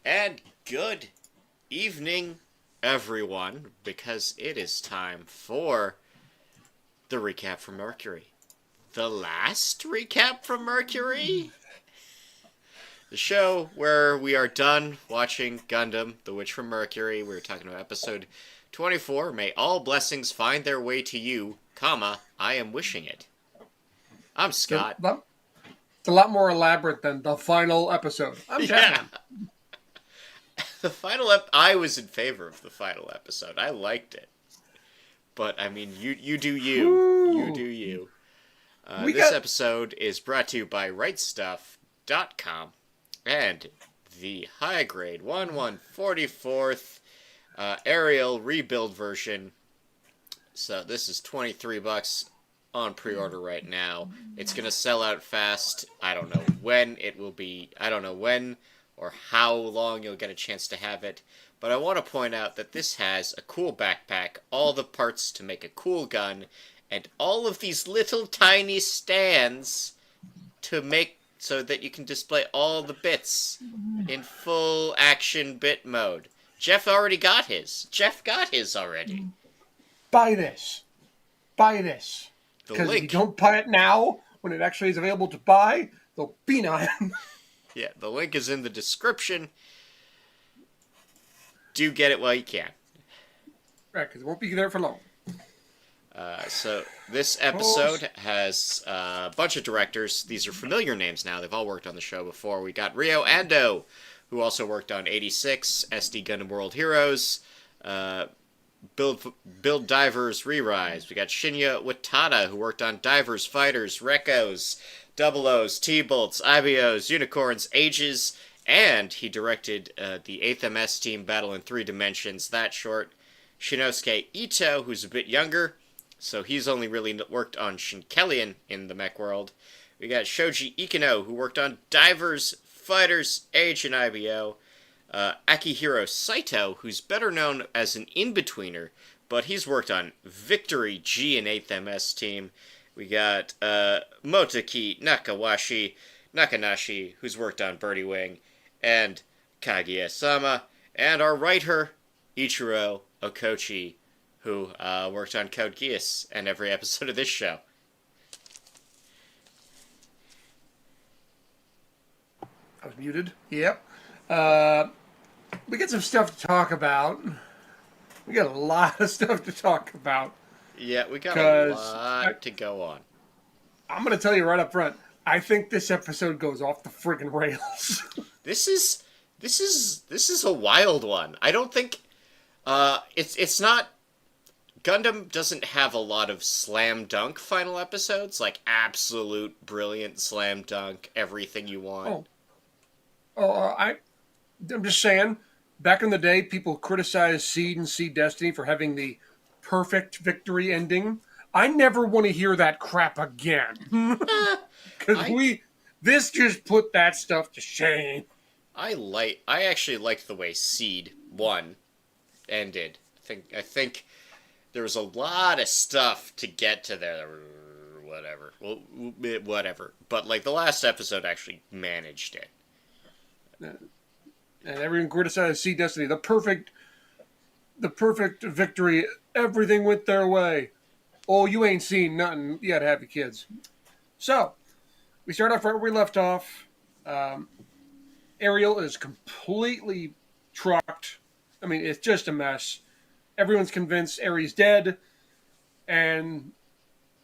And good evening, everyone, because it is time for the recap from Mercury. The last recap from Mercury? The show where we are done watching Gundam, The Witch from Mercury. We're talking about episode 24. May all blessings find their way to you, comma, I am wishing it. I'm Scott. It's a lot more elaborate than the final episode. I'm Chapman. The final I was in favor of the final episode. I liked it. But, I mean, you do you. Ooh. You do you. This episode is brought to you by RightStuff.com and the high grade 1144th aerial rebuild version. So this is $23 on pre-order right now. It's going to sell out fast. I don't know when it will be. I don't know when or how long you'll get a chance to have it. But I want to point out that this has a cool backpack, all the parts to make a cool gun, and all of these little tiny stands to make so that you can display all the bits in full action bit mode. Jeff already got his. Jeff got his already. Buy this. Buy this. The Because if link. you don't buy it now, when it actually is available to buy, they'll be on it. Yeah, the link is in the description. Do get it while you can. Right, because it won't be there for long. So this episode has a bunch of directors. These are familiar names now. They've all worked on the show before. We got Ryo Ando, who also worked on 86, SD Gundam World Heroes, Build Divers Re-Rise. We got Shinya Watada, who worked on Divers, Fighters, Rekos, Double O's, T-Bolts, IBOs, Unicorns, Ages, and he directed the 8th MS Team Battle in 3 Dimensions. That short. Shinosuke Ito, who's a bit younger, so he's only really worked on Shinkelion in the mech world. We got Shoji Ikino, who worked on Divers, Fighters, Age, and IBO. Akihiro Saito, who's better known as an in-betweener, but he's worked on Victory, G, and 8th MS Team. We got Motaki Nakanashi, who's worked on Birdie Wing, and Kaguya-sama, and our writer, Ichiro Okochi, who worked on Code Geass and every episode of this show. I was muted. Yep. We got some stuff to talk about. We got a lot of stuff to talk about. Yeah, we got a lot to go on. I'm going to tell you right up front. I think this episode goes off the friggin' rails. This is a wild one. I don't think it's not. Gundam doesn't have a lot of slam dunk final episodes, like absolute brilliant slam dunk, everything you want. I'm just saying, back in the day, people criticized Seed and Seed Destiny for having the perfect victory ending. I never want to hear that crap again. Because this just put that stuff to shame. I actually liked the way Seed 1 ended. I think there was a lot of stuff to get to there. Whatever. Well, whatever. But like the last episode actually managed it. And everyone criticized Seed Destiny. The perfect victory. Everything went their way. Oh, you ain't seen nothing yet, have you, kids? So, we start off right where we left off. Ariel is completely trucked. I mean, it's just a mess. Everyone's convinced Aries dead. And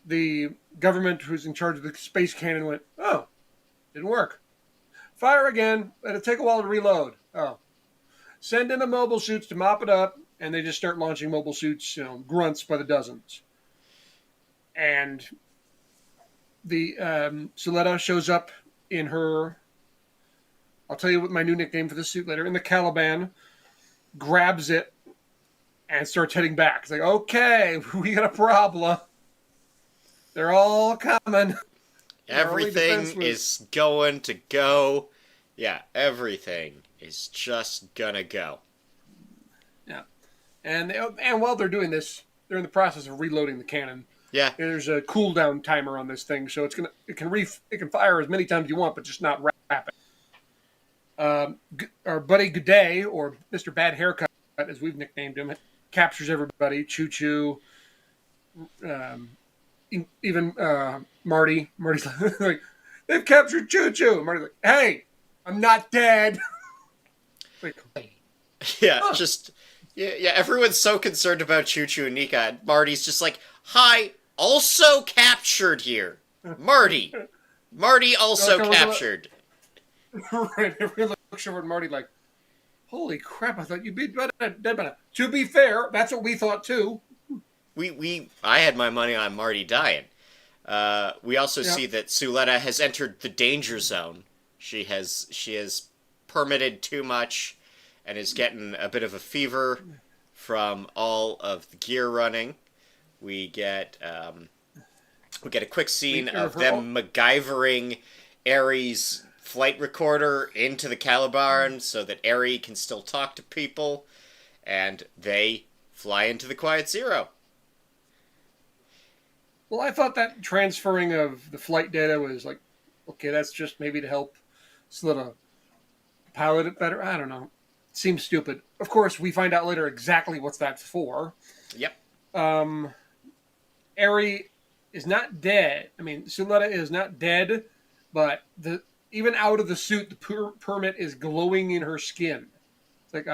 the government who's in charge of the space cannon went, oh, didn't work. Fire again. It'll take a while to reload. Oh. Send in the mobile suits to mop it up. And they just start launching mobile suits, grunts by the dozens. And the Suletta shows up in her, I'll tell you what my new nickname for the suit later, in the Caliban, grabs it, and starts heading back. It's like, okay, we got a problem. They're all coming. Everything is going to go. Yeah, everything is just gonna go. Yeah. And while they're doing this, they're in the process of reloading the cannon. Yeah. There's a cooldown timer on this thing, so it can fire as many times as you want, but just not rapid. Our buddy G'day, or Mr. Bad Haircut, as we've nicknamed him, captures everybody. Choo Choo, um, even Marty. Marty's like, they've captured Choo Choo. And Marty's like, hey, I'm not dead. Like, Yeah, huh. just yeah. Everyone's so concerned about Choo Choo and Nika, and Marty's just like, "Hi, also captured here, Marty. Marty also captured." Right, everyone looks over at Marty like, holy crap, I thought you'd be dead by now. To be fair, that's what we thought too. I had my money on Marty dying. We also Yeah. see that Suletta has entered the danger zone. She has permitted too much, and is getting a bit of a fever from all of the gear running. We get a quick scene of them MacGyvering Ares' flight recorder into the Caliban so that Ares can still talk to people, and they fly into the Quiet Zero. Well, I thought that transferring of the flight data was like, okay, that's just maybe to help Slita pilot it better. I don't know. Seems stupid. Of course, we find out later exactly what that's for. Yep. Um, Eri is not dead. I mean, Suletta is not dead, but even out of the suit, the permit is glowing in her skin. It's like,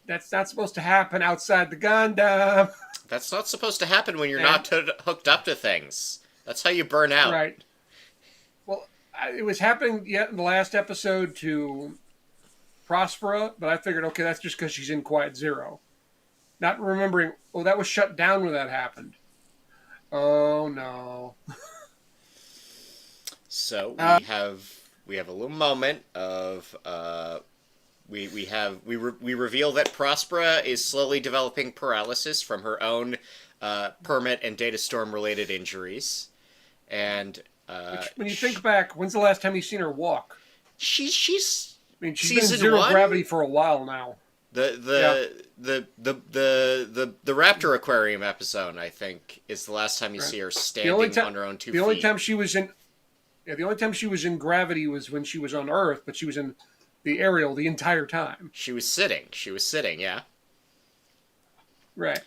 that's not supposed to happen outside the Gundam. That's not supposed to happen when you're And, not hooked up to things. That's how you burn out. right. Well, it was happening yet in the last episode to Prospera, but I figured, okay, that's just because she's in Quiet Zero. Not remembering, oh, that was shut down when that happened. Oh no. So we have a little moment of we reveal that Prospera is slowly developing paralysis from her own permit and data storm related injuries, and Which, when you think back, when's the last time you've seen her walk? she's I mean, she's been in season zero one? gravity for a while now. The Raptor Aquarium episode, I think, is the last time you see her standing on her own 2 feet. The only time she was in, the only time she was in gravity was when she was on Earth, but she was in the aerial the entire time. She was sitting. Yeah. Right.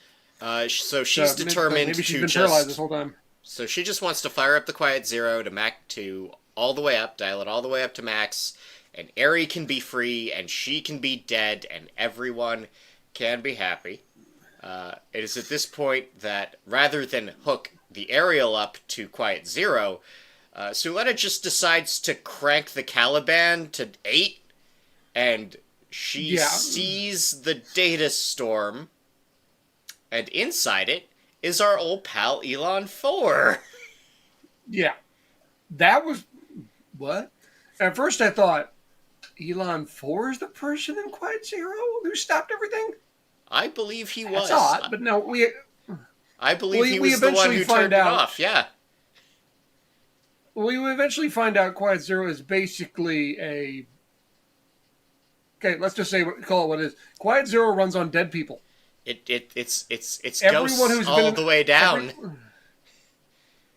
So she's determined maybe she's to been just. paralyzed this whole time. So she just wants to fire up the Quiet Zero to all the way up, dial it all the way up to max, and Eri can be free, and she can be dead, and everyone can be happy. It is at this point that rather than hook the aerial up to Quiet Zero, Suletta just decides to crank the Caliban to 8, and she sees the data storm, and inside it is our old pal Elon 4. Yeah. That was, what? At first I thought, Elon 4 is the person in Quiet Zero who stopped everything? I believe he was. That's odd, but no, I believe he was the one who turned it off, yeah. We eventually find out Quiet Zero is basically a... Okay, let's just call it what it is. Quiet Zero runs on dead people. It's Everyone ghosts who's all the way down.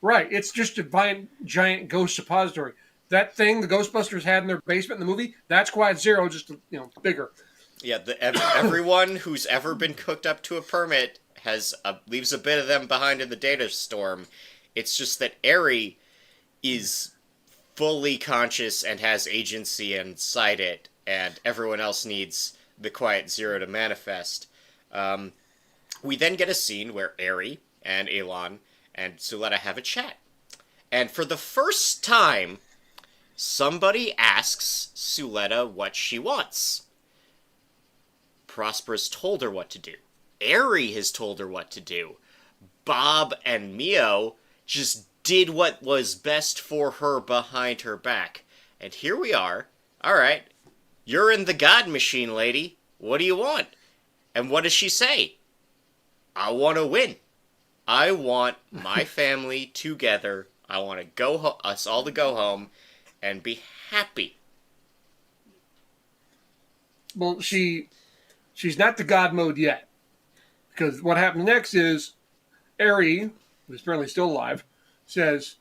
Right, it's just a giant ghost suppository. That thing the Ghostbusters had in their basement in the movie, that's Quiet Zero, just bigger. Yeah, everyone who's ever been cooked up to a permit leaves a bit of them behind in the data storm. It's just that Eri is fully conscious and has agency inside it, and everyone else needs the Quiet Zero to manifest. We then get a scene where Eri and Elon and Suletta have a chat. And for the first time, somebody asks Suletta what she wants. Prospera's told her what to do. Eri has told her what to do. Bob and Mio just did what was best for her behind her back. And here we are. Alright, you're in the God Machine, lady. What do you want? And what does she say? I want to win. I want my family together. I want to us all to go home and be happy. Well, she's not the God mode yet. Because what happens next is Eri, who's apparently still alive, says,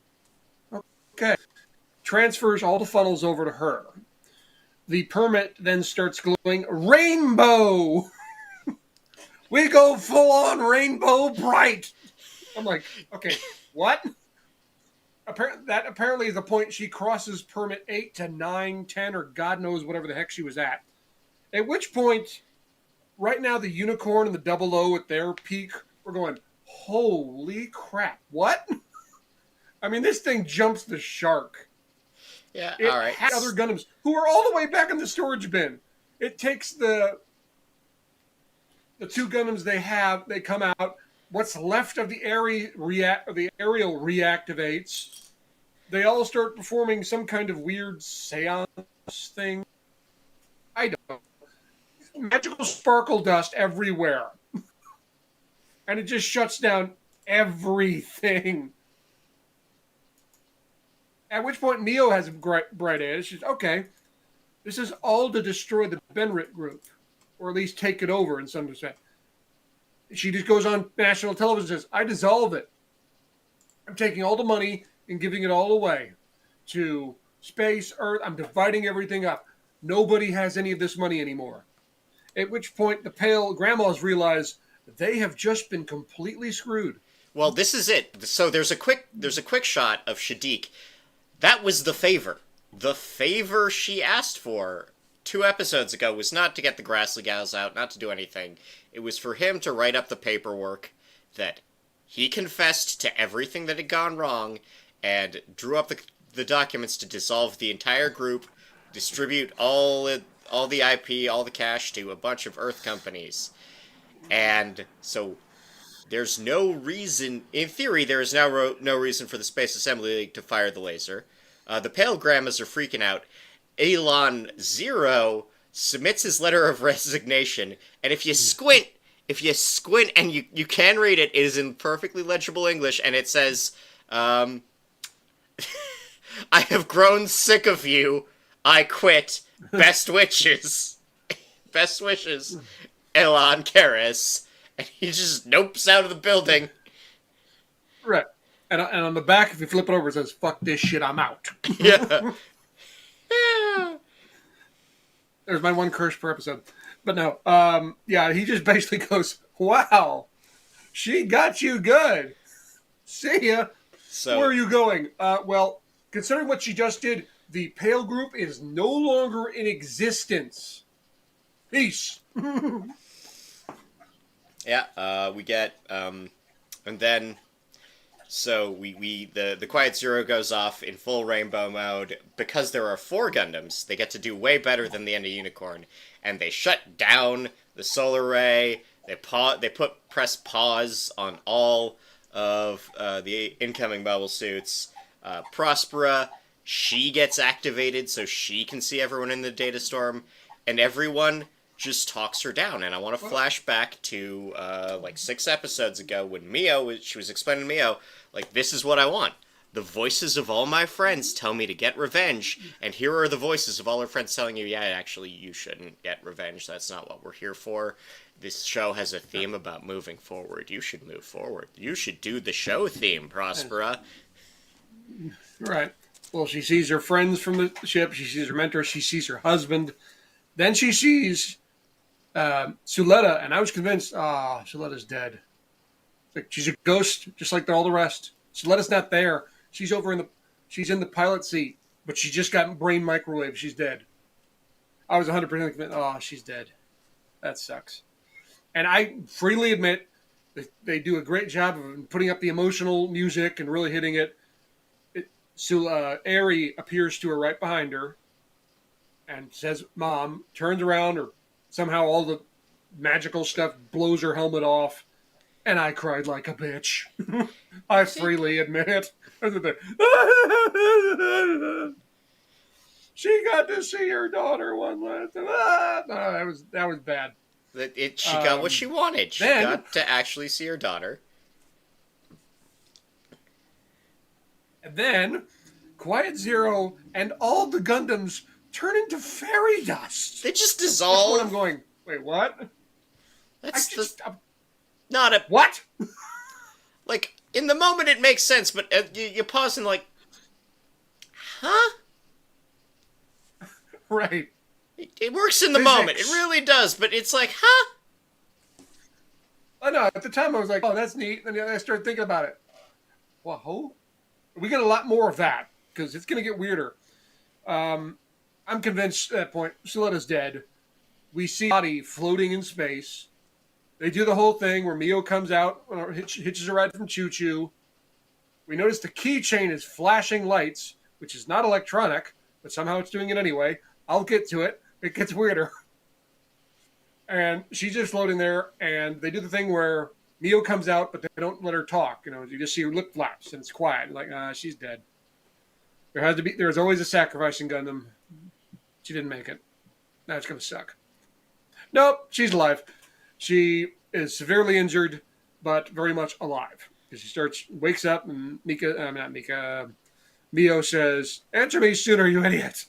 okay, transfers all the funnels over to her. The permit then starts glowing rainbow. We go full on rainbow bright. I'm like, okay, what? Apparently is the point she crosses permit 8 to 9, 10, or God knows whatever the heck she was at. At which point, right now, the unicorn and the double O at their peak, we're going, holy crap, what? I mean, this thing jumps the shark. Yeah, It all right. had other Gundams who are all the way back in the storage bin. It takes the two Gundams they have, they come out. What's left of the aerial reactivates. They all start performing some kind of weird seance thing. I don't know. Magical sparkle dust everywhere. And it just shuts down everything. At which point Neo has a bright idea. She's okay. This is all to destroy the Benrit group, or at least take it over in some respect. She just goes on national television and says, I dissolve it. I'm taking all the money and giving it all away to space, Earth. I'm dividing everything up. Nobody has any of this money anymore. At which point the pale grandmas realize they have just been completely screwed. Well, this is it. So there's a quick shot of Shadiq. That was the favor. The favor she asked for 2 episodes ago was not to get the Grassley gals out, not to do anything. It was for him to write up the paperwork that he confessed to everything that had gone wrong and drew up the documents to dissolve the entire group, distribute all the IP, all the cash to a bunch of Earth companies. And so there's no reason, in theory, there is now no reason for the Space Assembly League to fire the laser. The Pale Grandmas are freaking out. Elon Zero submits his letter of resignation, and if you squint and you can read it, it is in perfectly legible English, and it says, I have grown sick of you. I quit. Best wishes. Best wishes, Elon Karis. And he just nopes out of the building. Right. And on the back, if you flip it over, it says, fuck this shit, I'm out. Yeah. There's my one curse per episode. But no, yeah, he just basically goes, wow, she got you good. See ya. So, where are you going? Well, considering what she just did, the Pale Group is no longer in existence. Peace. Yeah, we get, and then, so the Quiet Zero goes off in full rainbow mode. Because there are 4 Gundams, they get to do way better than the end of Unicorn, and they shut down the solar ray. They press pause on all of the incoming mobile suits. Prospera, she gets activated so she can see everyone in the data storm, and everyone just talks her down. And I want to flash back to like 6 episodes ago when she was explaining to Mio, like, this is what I want. The voices of all my friends tell me to get revenge, and here are the voices of all her friends telling you, yeah, actually, you shouldn't get revenge. That's not what we're here for. This show has a theme about moving forward. You should move forward. You should do the show theme, Prospera. Right. Well, she sees her friends from the ship. She sees her mentor. She sees her husband. Then she sees Suletta, and I was convinced, Suletta's dead. Like, she's a ghost, just like all the rest. Suletta's not there. She's she's in the pilot seat, but she just got brain microwave. She's dead. I was 100% convinced, she's dead. That sucks. And I freely admit that they do a great job of putting up the emotional music and really hitting it. Aerie appears to her right behind her and says, Mom, turns around, or somehow all the magical stuff blows her helmet off. And I cried like a bitch. I freely admit it. She got to see her daughter one last time. That was bad. She got what she wanted. She got to actually see her daughter. And then Quiet Zero and all the Gundams turn into fairy dust. They just dissolve. That's when I'm going, wait, what? Not a... What? Like, in the moment it makes sense, but you pause and like, huh? Right. It works in the Physics. moment. It really does. But it's like, huh? I know. At the time, I was like, "Oh, that's neat." And then I started thinking about it. Whoa, we get a lot more of that because it's going to get weirder. I'm convinced at that point, Siletta's dead. We see body floating in space. They do the whole thing where Mio comes out, hitches a ride from Choo Choo. We notice the keychain is flashing lights, which is not electronic, but somehow it's doing it anyway. I'll get to it. It gets weirder. And she's just floating there, and they do the thing where Mio comes out, but they don't let her talk. You just see her lip flaps, and it's quiet. Like, she's dead. There's always a sacrifice in Gundam. She didn't make it. That's going to suck. Nope, she's alive. She is severely injured, but very much alive. She wakes up, and Mio says, "Answer me sooner, you idiot."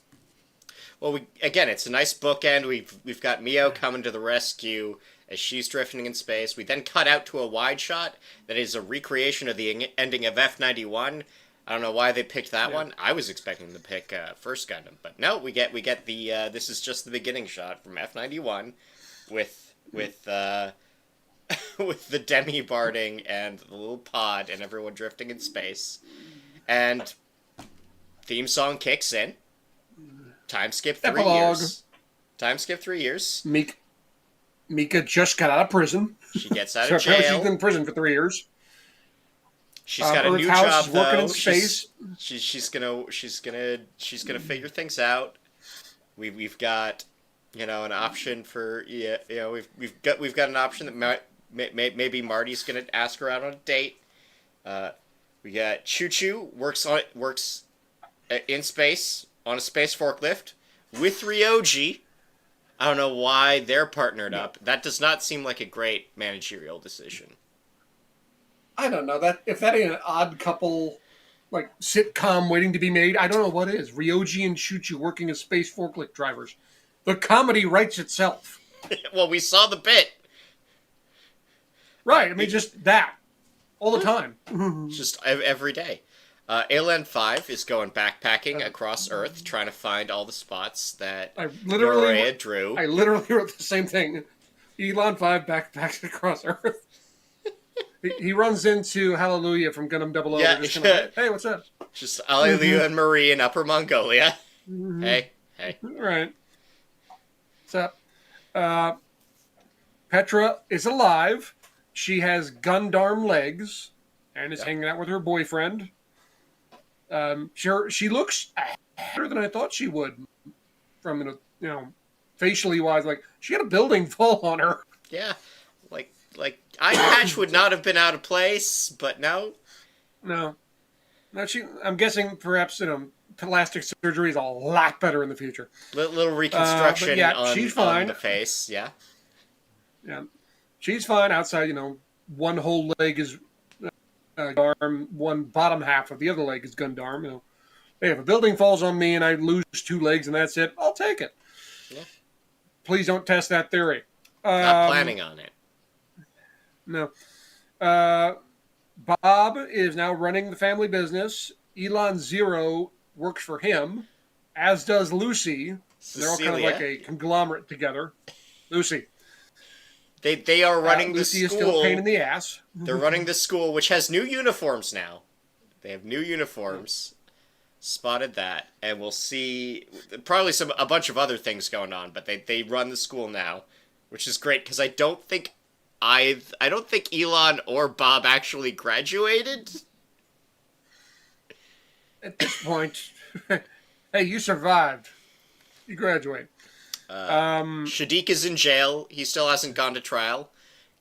Well, it's a nice bookend. We've got Mio coming to the rescue as she's drifting in space. We then cut out to a wide shot that is a recreation of the ending of F91. I don't know why they picked that one. I was expecting to pick First Gundam, but no, we get the this is just the beginning shot from F91 with with the demi barding and the little pod and everyone drifting in space, and theme song kicks in. Time skip 3 Epilogue. years. Time skip 3 years. Mika just got out of prison. She gets out So of jail. apparently she's been in prison for 3 years. She's got a Earth new House job is working though. in space. She's gonna figure things out. We've got an option for we've got an option that maybe Marty's gonna ask her out on a date. We got Choo Choo works in space on a space forklift with Ryoji. I don't know why they're partnered up. That does not seem like a great managerial decision. I don't know that if that ain't an odd couple, like sitcom waiting to be made. I don't know what is. Ryoji and Choo Choo working as space forklift drivers. The comedy writes itself. Well, we saw the bit. Right. I mean, just that all the time. Just every day. Alien 5 is going backpacking across Earth, trying to find all the spots that Norea drew. I literally wrote the same thing. Elon 5 backpacks across Earth. he runs into Hallelujah from Gundam 00. Yeah, hey, what's up? Just Hallelujah and Marie in Upper Mongolia. Mm-hmm. Hey. All right. What's up? Petra is alive. She has Gundam legs and is hanging out with her boyfriend. She looks better than I thought she would, from facially wise. Like she had a building fall on her. Yeah, like eye patch would not have been out of place, but no. I'm guessing perhaps plastic surgery is a lot better in the future. Little reconstruction she's fine. on the face. Yeah, she's fine. Outside, one whole leg is. Arm, one bottom half of the other leg is Gundam. Hey, if a building falls on me and I lose 2 legs and that's it, I'll take it. Yeah. Please don't test that theory. Not planning on it. No. Bob is now running the family business. Elon Zero works for him, as does Lucy. They're all kind of like a conglomerate together. Lucy. They are running the Lucy school. Is still a pain in the ass. They're running the school, which has new uniforms now. They have new uniforms. Spotted that, and we'll see probably a bunch of other things going on. But they run the school now, which is great because I don't think Elon or Bob actually graduated. At this point, hey, you survived. You graduate. Shadiq is in jail. He still hasn't gone to trial.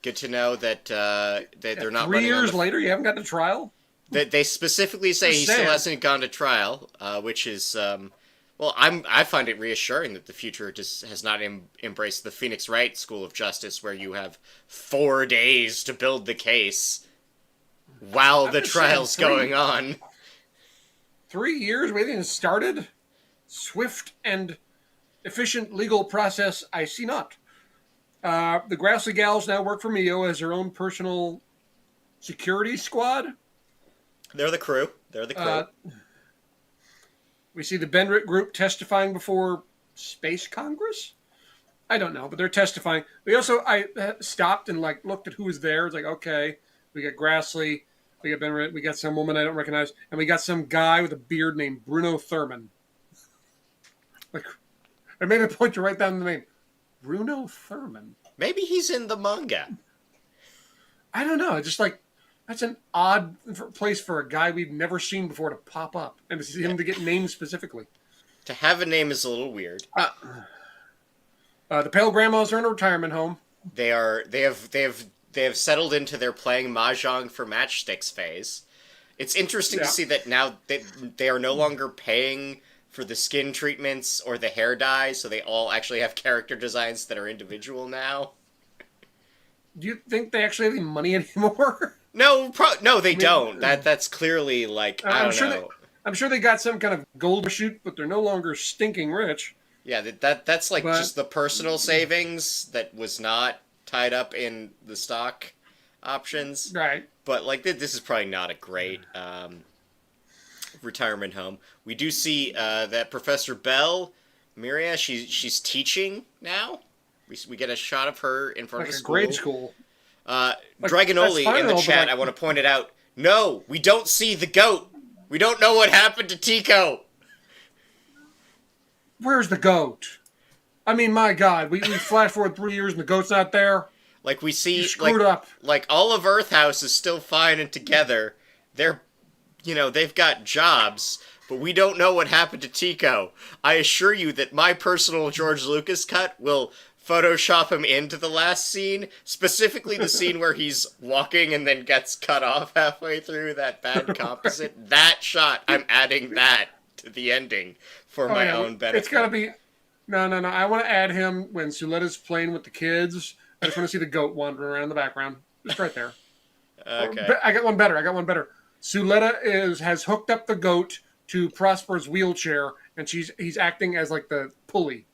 Good to know that they're not 3 running years later. You haven't got to trial. They specifically say he still hasn't gone to trial, which is I find it reassuring that the future just has not embraced the Phoenix Wright School of Justice, where you have 4 days to build the case while the trial's going on. 3 years waiting started. Swift and efficient legal process, I see not. The Grassley Gals now work for Mio as their own personal security squad. They're the crew. We see the Benrick group testifying before Space Congress. I don't know, but they're testifying. I stopped and like looked at who was there. It's like, okay, we got Grassley, we got Ben, we got some woman I don't recognize, and we got some guy with a beard named Bruno Thurman. Like, I made a point to write down the name, Bruno Thurman. Maybe he's in the manga. I don't know. It's just like that's an odd place for a guy we've never seen before to pop up, and to see him to get named specifically. To have a name is a little weird. The Pale Grandmas are in a retirement home. They have settled into their playing mahjong for matchsticks phase. It's interesting to see that now they are no longer paying for the skin treatments or the hair dye, so they all actually have character designs that are individual now. Do you think they actually have any money anymore? No, they don't. That's clearly like I don't know. I'm sure they got some kind of gold shoot, but they're no longer stinking rich. Yeah, that's like just the personal savings that was not tied up in the stock options. Right. But like this is probably not a great retirement home. We do see that Professor Bell, Miria, she's teaching now. We get a shot of her in front of the school. Grade school. Dragonoli in the chat, I want to point it out. No, we don't see the goat. We don't know what happened to Tico. Where's the goat? I mean, my God, we flash forward 3 years and the goat's not there. Like we see, you screwed up. Like all of Earth House is still fine and together. They've got jobs, but we don't know what happened to Tico. I assure you that my personal George Lucas cut will Photoshop him into the last scene, specifically the scene where he's walking and then gets cut off halfway through that bad composite. Right. That shot, I'm adding that to the ending for my own benefit. It's got to be... No. I want to add him when Suletta's playing with the kids. I just want to see the goat wandering around in the background. Just right there. Okay. I got one better. Suletta has hooked up the goat to Prosper's wheelchair, and he's acting as like the pulley.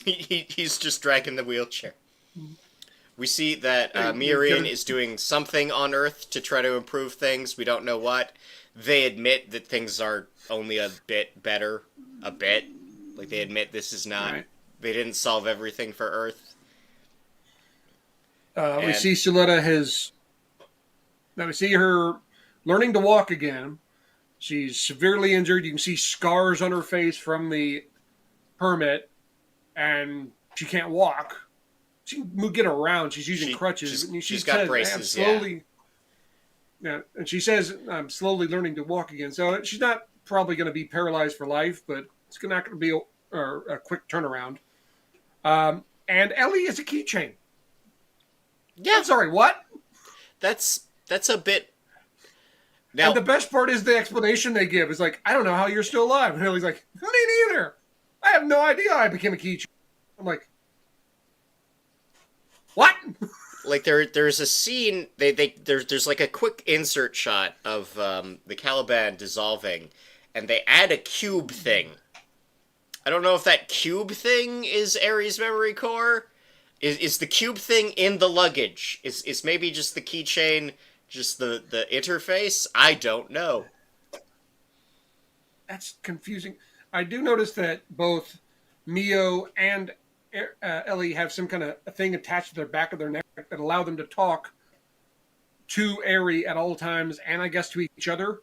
He's just dragging the wheelchair. We see that Miriam is doing something on Earth to try to improve things. We don't know what. They admit that things are only a bit better. A bit. Like, they admit this is not... Right. They didn't solve everything for Earth. We see Suletta has... Now we see her learning to walk again. She's severely injured. You can see scars on her face from the permit. And she can't walk. She can get around. She's using crutches. She's got braces, slowly, yeah. And she says, I'm slowly learning to walk again. So she's not probably going to be paralyzed for life, but it's not going to be a quick turnaround. And Ellie is a keychain. Yeah. I'm sorry, what? That's a bit... Now, and the best part is the explanation they give. Is like, I don't know how you're still alive. And Ellie's like, me neither. I have no idea I became a keychain. I'm like, what? Like there's a scene. There's like a quick insert shot of the Caliban dissolving, and they add a cube thing. I don't know if that cube thing is Ares' memory core. Is the cube thing in the luggage? Is maybe just the keychain, just the interface? I don't know. That's confusing. I do notice that both Mio and Ellie have some kind of a thing attached to their back of their neck that allow them to talk to Eri at all times, and I guess to each other.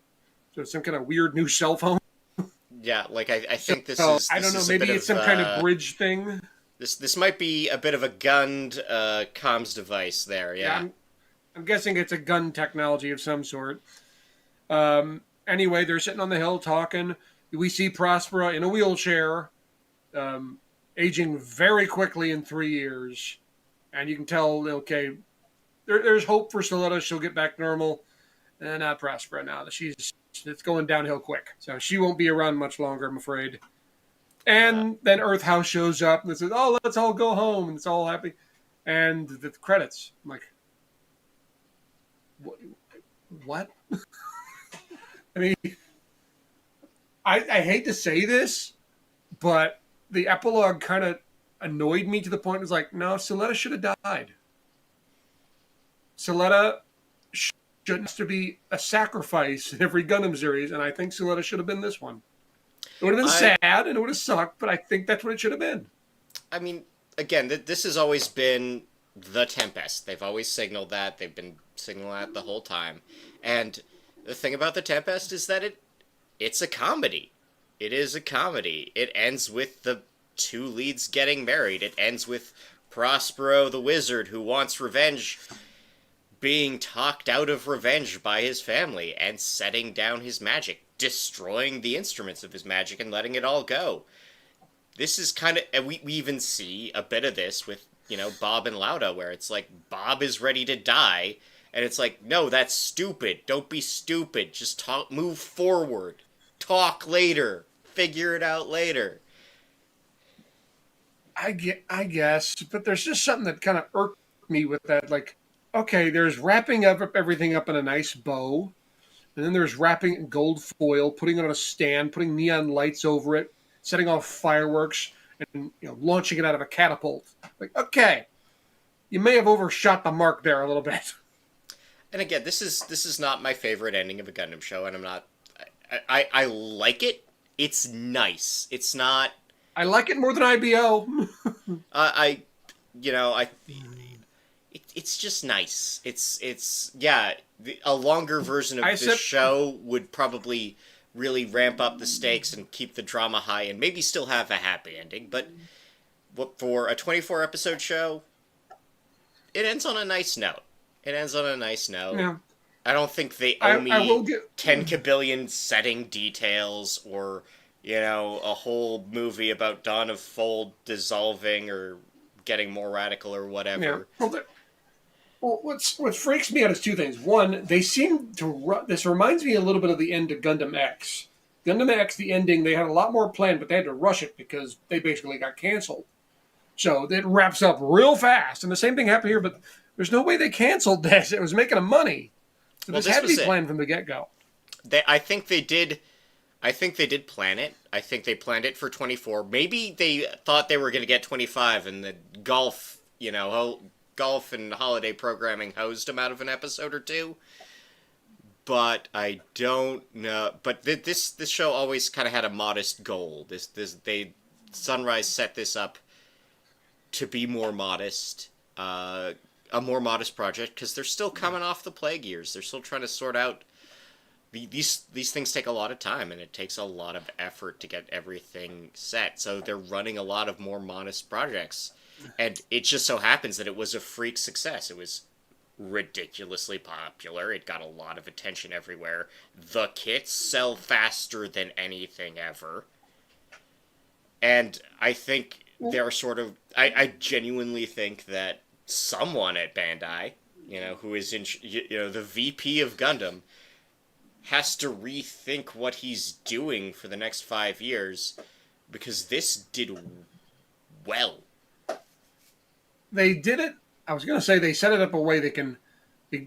So it's some kind of weird new cell phone. Yeah, like I think this is. I don't know. Maybe it's some kind of bridge thing. This might be a bit of a gunned comms device there. Yeah. I'm guessing it's a gun technology of some sort. Anyway, they're sitting on the hill talking. We see Prospera in a wheelchair, aging very quickly in 3 years. And you can tell, okay, there's hope for Suletta. She'll get back normal. And not Prospera now. It's going downhill quick. So she won't be around much longer, I'm afraid. And then Earth House shows up and says, oh, let's all go home. And it's all happy. And the credits. I'm like, what? I mean... I hate to say this, but the epilogue kind of annoyed me to the point it was like, no, Suletta should have died. Suletta shouldn't have to be a sacrifice in every Gundam series, and I think Suletta should have been this one. It would have been I sad and it would have sucked, but I think that's what it should have been. I mean, again, this has always been the Tempest. They've always signaled that. They've been signaling that the whole time. And the thing about the Tempest is that it's a comedy. It is a comedy. It ends with the two leads getting married. It ends with Prospero the wizard who wants revenge being talked out of revenge by his family and setting down his magic, destroying the instruments of his magic and letting it all go. This is kind of, and we even see a bit of this with, Bob and Lauda, where it's like Bob is ready to die, and it's like, no, that's stupid. Don't be stupid. Just move forward. Talk later. Figure it out later. I guess, but there's just something that kind of irked me with that. Like, okay, there's wrapping up everything up in a nice bow, and then there's wrapping it in gold foil, putting it on a stand, putting neon lights over it, setting off fireworks, and launching it out of a catapult. Like, okay, you may have overshot the mark there a little bit. And again, this is not my favorite ending of a Gundam show, and I'm not. I like it. It's nice. It's not. I like it more than IBO. I you know I it's just nice. It's yeah. A longer version of this show would probably really ramp up the stakes and keep the drama high, and maybe still have a happy ending. But for a 24 episode show, it ends on a nice note. It ends on a nice note. Yeah. I don't think they owe me 10 kabillion setting details or, a whole movie about Dawn of Fold dissolving or getting more radical or whatever. Yeah. Well, what freaks me out is two things. One, they seem to this reminds me a little bit of the end of Gundam X. Gundam X, the ending, they had a lot more planned, but they had to rush it because they basically got canceled. So it wraps up real fast. And the same thing happened here, but there's no way they canceled this. It was making them money. So this had to be planned from the get-go. I think they did plan it. I think they planned it for 24. Maybe they thought they were going to get 25, and the golf and holiday programming hosed them out of an episode or two. But I don't know. But this show always kind of had a modest goal. Sunrise set this up to be more modest. A more modest project because they're still coming off the plague years. They're still trying to sort out these things. Take a lot of time, and it takes a lot of effort to get everything set. So they're running a lot of more modest projects, and it just so happens that it was a freak success. It was ridiculously popular. It got a lot of attention everywhere. The kits sell faster than anything ever, and I think they're sort of. I genuinely think that someone at Bandai, who is the VP of Gundam, has to rethink what he's doing for the next 5 years, because this did well. They did it. I was going to say they set it up a way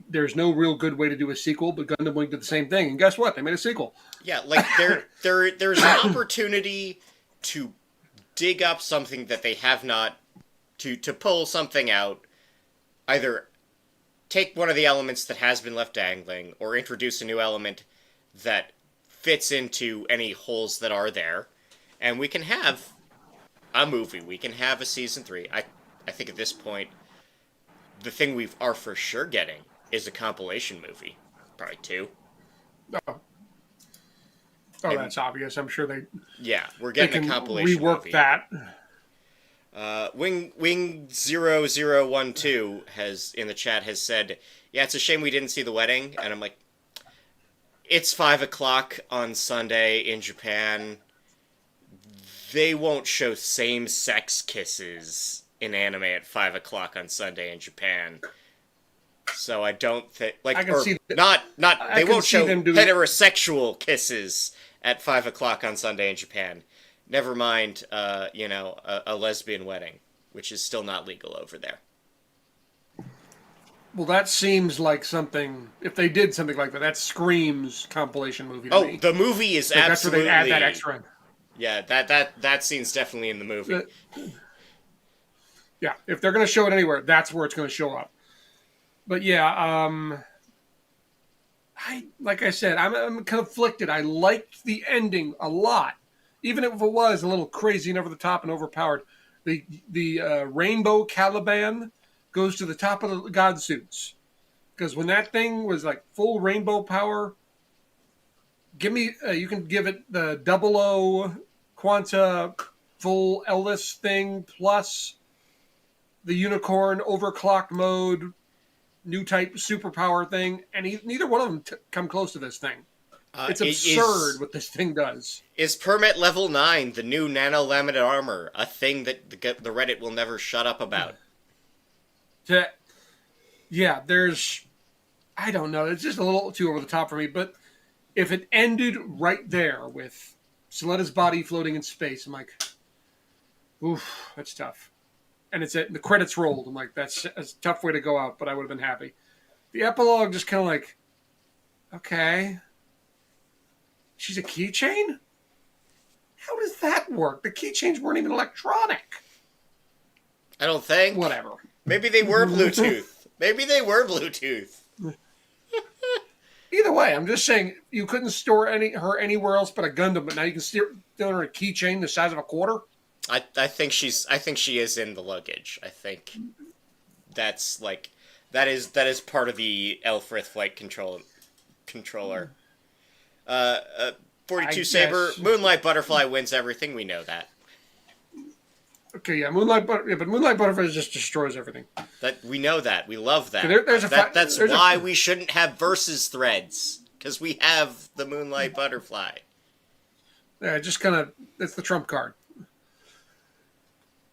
there's no real good way to do a sequel, but Gundam Wing did the same thing, and guess what? They made a sequel. Yeah, like there's an opportunity to dig up something that they have not, to pull something out. Either take one of the elements that has been left dangling, or introduce a new element that fits into any holes that are there, and we can have a movie. We can have a season 3. I think at this point, the thing we are for sure getting is a compilation movie. Probably 2. Oh, that's obvious. I'm sure they. Yeah, we're getting a compilation rework movie. That. Wing 0012 has in the chat has said, yeah, it's a shame we didn't see the wedding, and I'm like, it's 5:00 on Sunday in Japan. They won't show same-sex kisses in anime at 5:00 on Sunday in Japan. So I don't think they won't show heterosexual kisses at 5:00 on Sunday in Japan. Never mind, a lesbian wedding, which is still not legal over there. Well, that seems like something. If they did something like that screams compilation movie to me. The movie is absolutely. That's where they add that extra in. Yeah, that scene's definitely in the movie. Yeah, if they're going to show it anywhere, that's where it's going to show up. But yeah, like I said, I'm conflicted. I liked the ending a lot. even if it was a little crazy and over the top and overpowered, the rainbow Caliban goes to the top of the god suits. Because when that thing was like full rainbow power, give me you can give it the 00 Quanta full Ellis thing plus the unicorn overclocked mode new type superpower thing, and neither one of them come close to this thing. It's absurd what this thing does. Is Permit Level 9 the new nano-laminate armor, a thing that the Reddit will never shut up about? Yeah, there's... I don't know. It's just a little too over the top for me, but if it ended right there with Soletta's body floating in space, I'm like, oof, that's tough. And the credits rolled. I'm like, that's a tough way to go out, but I would have been happy. The epilogue just kind of like, okay... She's a keychain? How does that work? The keychains weren't even electronic. I don't think. Whatever. Maybe they were Bluetooth. Maybe they were Bluetooth. Either way, I'm just saying you couldn't store her anywhere else but a Gundam, but now you can store her a keychain the size of a quarter. I think she is in the luggage. I think that's like that is part of the Elfrith flight controller. 42 Saber, Moonlight Butterfly wins everything. We know that. Okay, yeah, but Moonlight Butterfly just destroys everything. That we know that. We love that. That's why we shouldn't have versus threads, because we have the Moonlight Butterfly. Yeah, just kind of it's the trump card.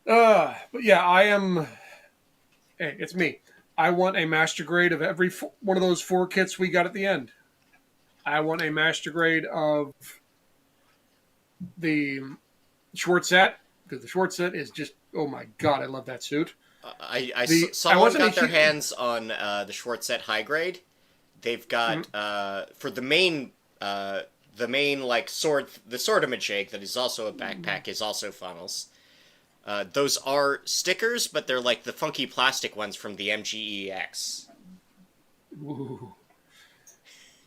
But yeah, I am. Hey, it's me. I want a master grade of every one of those 4 kits we got at the end. I want a master grade of the Schwartz set, because the Schwartz set is just, oh my god, I love that suit. Someone got their hands on the Schwartz set high grade. They've got, for the main like sword, the sword image egg that is also a backpack is also funnels. Those are stickers, but they're like the funky plastic ones from the MGEX. Ooh.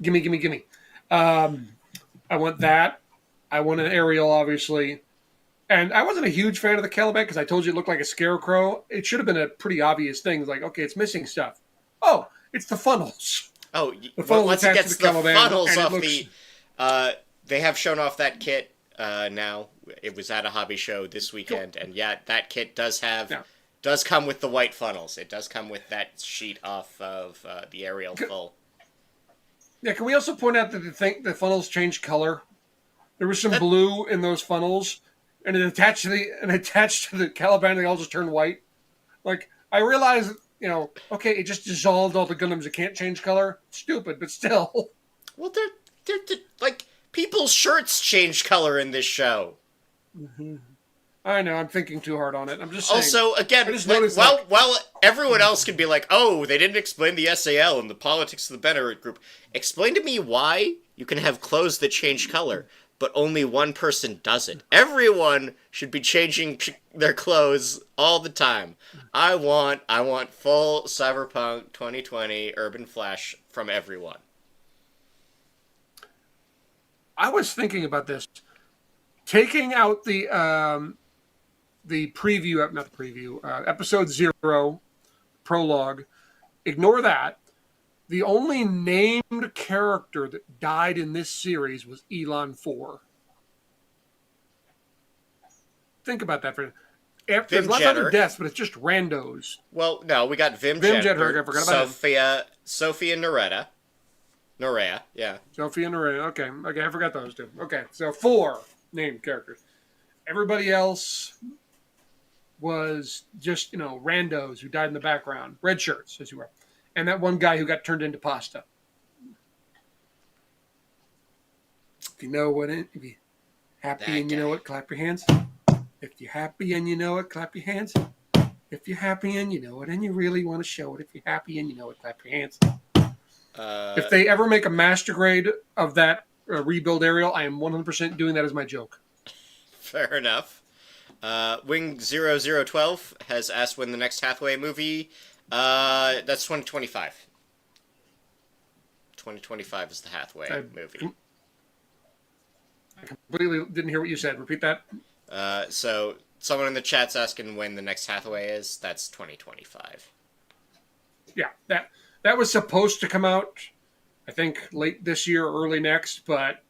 Gimme. I want that. I want an Ariel, obviously. And I wasn't a huge fan of the Caliban because I told you it looked like a scarecrow. It should have been a pretty obvious thing. It's like, okay, it's missing stuff. Oh, it's the funnels. Oh, once it gets the funnels off they have shown off that kit now. It was at a hobby show this weekend, and yeah, that kit does come with the white funnels. It does come with that sheet off of the Ariel full. Yeah, can we also point out that the funnels change color? There was some blue in those funnels, and it attached to the Caliban, they all just turned white. Like, I realize, okay, it just dissolved all the Gundams. It can't change color. Stupid, but still. Well, they're like, people's shirts change color in this show. Mm-hmm. I know, I'm thinking too hard on it. I'm just saying. Also, again, while everyone else can be like, oh, they didn't explain the SAL and the politics of the Bennett group, explain to me why you can have clothes that change color, but only one person does it. Everyone should be changing their clothes all the time. I want full Cyberpunk 2020 Urban Flash from everyone. I was thinking about this. Taking out the preview, not the preview, episode 0, prologue, ignore that. The only named character that died in this series was Elon 4. Think about that for a minute. There's lots of other deaths, but it's just randos. Well, no, we got Vim Jedher, I forgot about Sophia Noretta. Norea, yeah. Sophia Norea, okay, I forgot those two. Okay, so 4 named characters. Everybody else was just, randos who died in the background. Red shirts, as you were. And that one guy who got turned into pasta. If you know what if you're happy and you know it, clap your hands. If you're happy and you know it, clap your hands. If you're happy and you know it and you really want to show it, if you're happy and you know it, clap your hands. If they ever make a master grade of that rebuild Ariel, I am 100% doing that as my joke. Fair enough. Wing0012 has asked when the next Hathaway movie. That's 2025. 2025 is the Hathaway movie. completely didn't hear what you said. Repeat that. So someone in the chat's asking when the next Hathaway is. That's 2025. Yeah, that was supposed to come out, I think, late this year, early next, but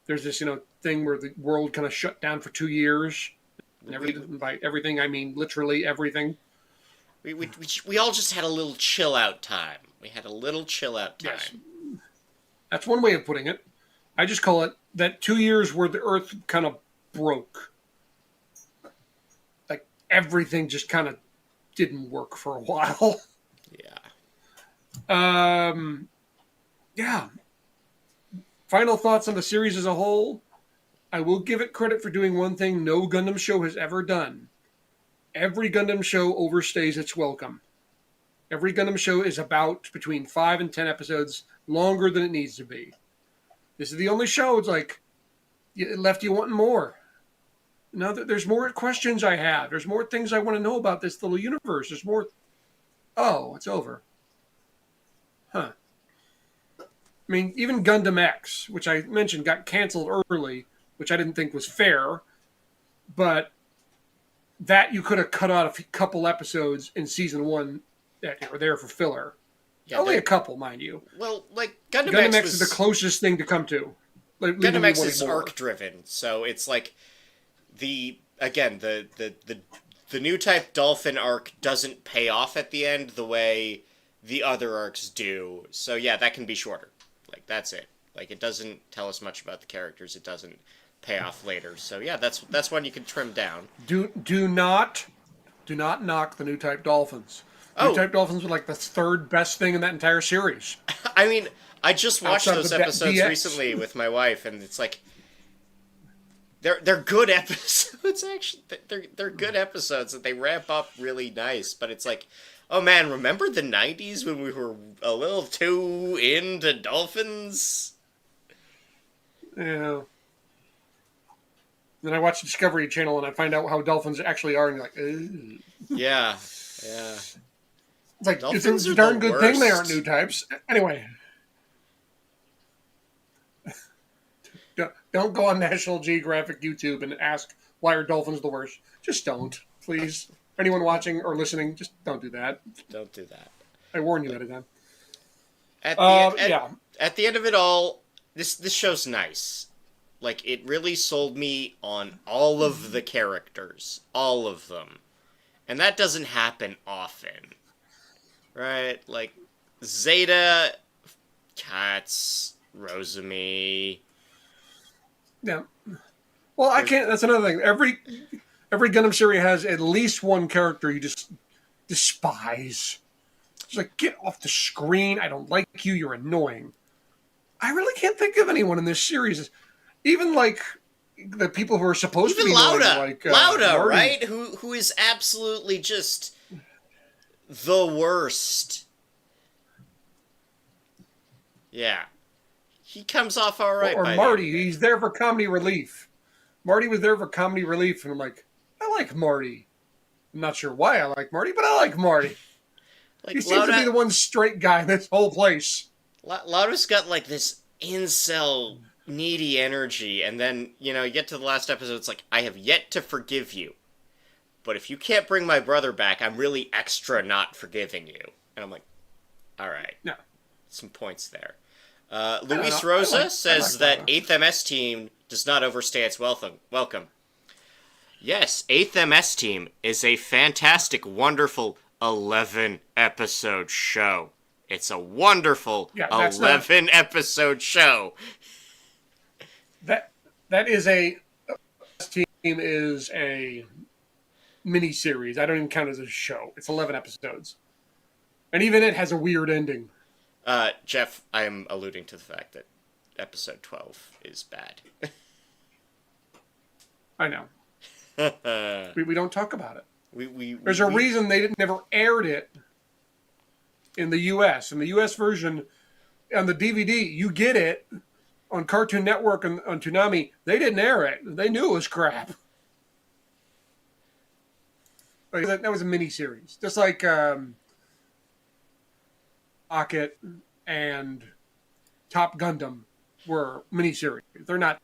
there's this, thing where the world kind of shut down for 2 years. And by everything, I mean literally everything. We all just had a little chill out time. We had a little chill out time. Yes. That's one way of putting it. I just call it that 2 years where the Earth kind of broke. Like everything just kind of didn't work for a while. Yeah. Yeah. Final thoughts on the series as a whole. I will give it credit for doing one thing no Gundam show has ever done. Every Gundam show overstays its welcome. Every Gundam show is about between 5 and 10 episodes longer than it needs to be. This is the only show it's like it left you wanting more. Now that there's more questions I have, there's more things I want to know about this little universe. There's more. Oh, it's over. Huh. I mean, even Gundam X, which I mentioned got canceled early, which I didn't think was fair, but that you could have cut out a couple episodes in season 1 that were there for filler. Yeah, only a couple, mind you. Well, like Gundam X is the closest thing to come to. Like, Gundam X is arc driven, so it's like the new type Dolphin arc doesn't pay off at the end the way the other arcs do. So yeah, that can be shorter. Like that's it. Like it doesn't tell us much about the characters. It doesn't pay off later. So yeah, that's one you can trim down. Do not knock the new type Dolphins. New type Dolphins were like the third best thing in that entire series. I mean, I just watched those episodes recently with my wife, and it's like they're good episodes. Actually, they're good episodes that they ramp up really nice. But it's like, oh man, remember the '90s when we were a little too into dolphins? Yeah. Then I watch the Discovery Channel and I find out how dolphins actually are, and you're like, ew. Yeah. It's like, dolphins it's a darn good thing they aren't new types. Anyway. Don't go on National Geographic YouTube and ask, why are dolphins the worst? Just don't, please. Anyone watching or listening, just don't do that. Don't do that. I warn you at a time. At the end of it all, this show's nice. Like, it really sold me on all of the characters. All of them. And that doesn't happen often. Right? Like, Zeta, Katz, Rosemi. Yeah. Well, I can't... That's another thing. Every Gundam series has at least one character you just despise. It's like, get off the screen. I don't like you. You're annoying. I really can't think of anyone in this series... Even like the people who are supposed to be Lauda, like Lauda, right? Who is absolutely just the worst. Yeah, he comes off all right. Or Marty, he's there for comedy relief. Marty was there for comedy relief, and I'm like, I like Marty. I'm not sure why I like Marty, but I like Marty. Like, he seems to be the one straight guy in this whole place. Lauda's got like this incel needy energy, and then, you get to the last episode, it's like, I have yet to forgive you. But if you can't bring my brother back, I'm really extra not forgiving you. And I'm like, alright. No. Some points there. Luis Rosa says that 8th MS Team does not overstay its welcome. Yes, 8th MS Team is a fantastic, wonderful 11-episode show. It's a wonderful 11-episode show. That is a team is a mini series. I don't even count it as a show. It's 11 episodes, and even it has a weird ending. Jeff, I am alluding to the fact that episode 12 is bad. I know. we don't talk about it. There's a reason they never aired it in the U.S. In the U.S. version, on the DVD, you get it. On Cartoon Network and on Toonami, they didn't air it. They knew it was crap. That was a mini-series. Just like Rocket and Top Gundam were mini-series. They're not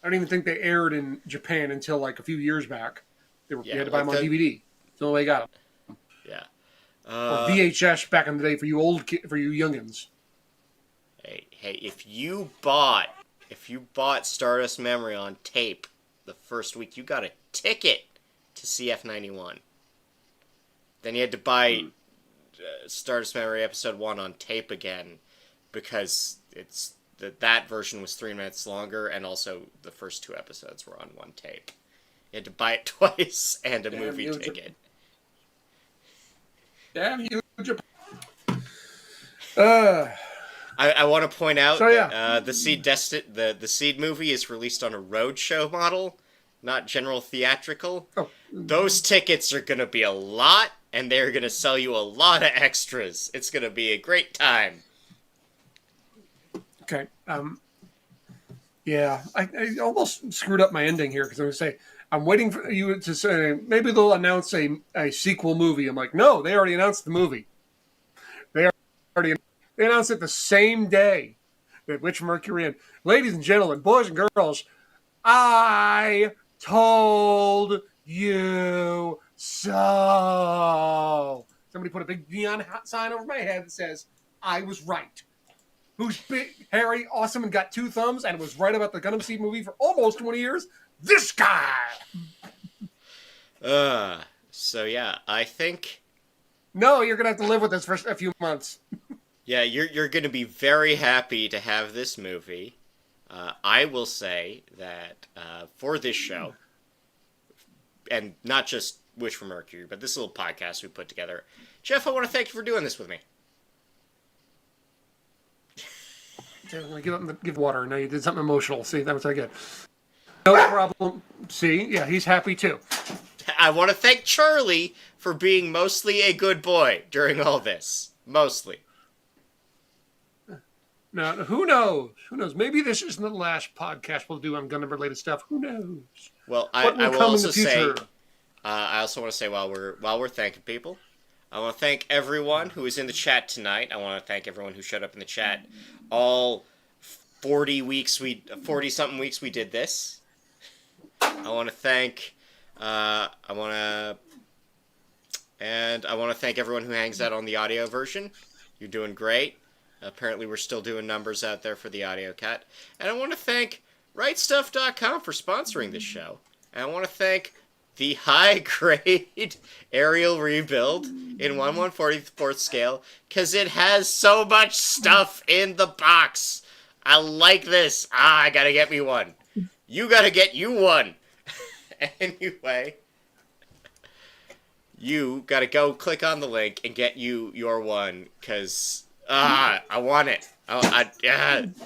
don't even think they aired in Japan until like a few years back. You had to buy them on DVD. That's the only way I got them. Yeah. Or VHS back in the day for you for you youngins. Hey, if you bought Stardust Memory on tape the first week, you got a ticket to CF91. Then you had to buy Stardust Memory Episode 1 on tape again because that version was 3 minutes longer, and also the first 2 episodes were on one tape. You had to buy it twice and a movie ticket. Damn you, Japan. I want to point out that the Seed movie is released on a roadshow model, not general theatrical. Oh. Those tickets are going to be a lot, and they're going to sell you a lot of extras. It's going to be a great time. Okay. Yeah, I almost screwed up my ending here because I was going to say, I'm waiting for you to say, maybe they'll announce a sequel movie. I'm like, no, they already announced the movie. They announced it the same day that Witch Mercury and ladies and gentlemen, boys and girls, I told you so. Somebody put a big neon sign over my head that says, I was right. Who's big, hairy, awesome, and got 2 thumbs and was right about the Gundam Seed movie for almost 20 years? This guy! So yeah, I think... No, you're going to have to live with this for a few months. Yeah, you're going to be very happy to have this movie. I will say that for this show, and not just Wish for Mercury, but this little podcast we put together, Jeff, I want to thank you for doing this with me. Give water. No, you did something emotional. See, that was so good. No problem. See, yeah, he's happy too. I want to thank Charlie for being mostly a good boy during all this. Mostly. Now, who knows? Who knows? Maybe this isn't the last podcast we'll do on Gundam-related stuff. Who knows? Well, I will also say, I also want to say while we're thanking people, I want to thank everyone who is in the chat tonight. I want to thank everyone who showed up in the chat. All 40-something weeks we did this. I want to thank, I want to thank everyone who hangs out on the audio version. You're doing great. Apparently we're still doing numbers out there for the audio cut. And I want to thank WriteStuff.com for sponsoring this show. And I want to thank the high-grade aerial rebuild in 1/144th scale, because it has so much stuff in the box. I like this. I gotta get me one. You gotta get you one. Anyway, you gotta go click on the link and get you your one, because I want it.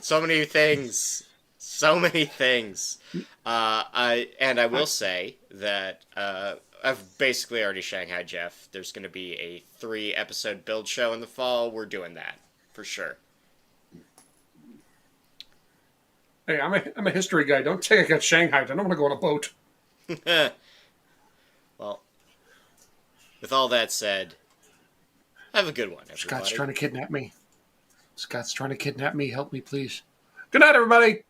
So many things. So many things. I will say that I've basically already Shanghai Jeff. There's going to be a 3-episode build show in the fall. We're doing that for sure. Hey, I'm a history guy. Don't take I got Shanghai. I don't want to go on a boat. Well, with all that said, have a good one, everybody. Scott's trying to kidnap me. Scott's trying to kidnap me. Help me, please. Good night, everybody.